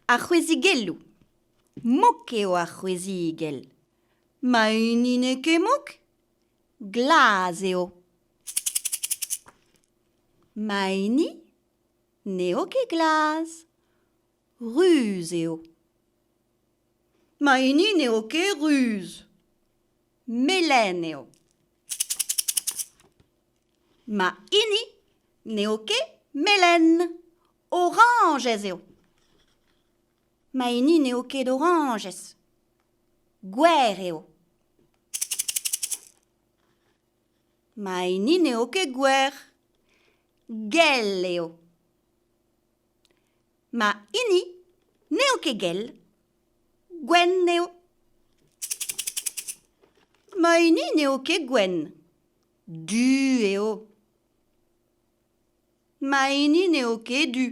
Arhuezigelu. Mokeo arhuezigel. Maini nekemok. Glaseo. Maini neoke glas. Ruseo. Maini neoke ruse. Meleneo. Maini neoke melen. Orangeseo. Maini neoke d'oranges. Guerreo. Maini neoke guer. Gelleo. Maini neoke gel. Gwenneo. Maini neoke gwen. Dueo. Maini neoke du.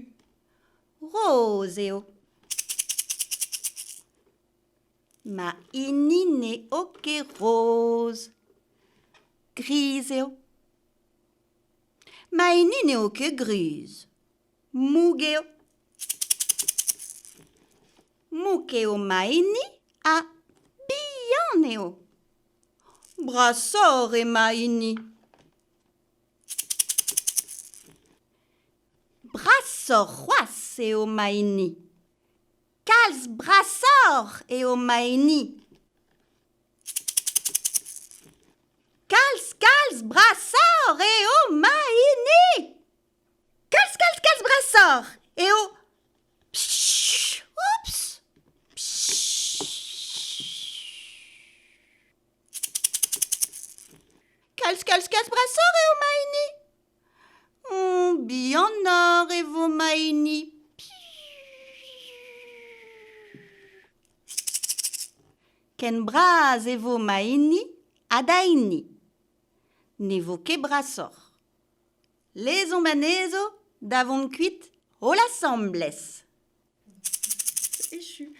Roseo. Maini neoke rose. Griseo. Maini neoke grise. Mugeo. Mukeo maini a bianeo. Brassor e maini. Brassor roas e o maini. Calz brassor e o maini. Calz brassor e o maini. Calz brassor e o... Psh, oups. Calz brassor e o maini. Bianor e vo maini. Ken bras e vo maini adaini. Nevo ke brassor. Lezo manezo davon kuit o la semblesse. Échu.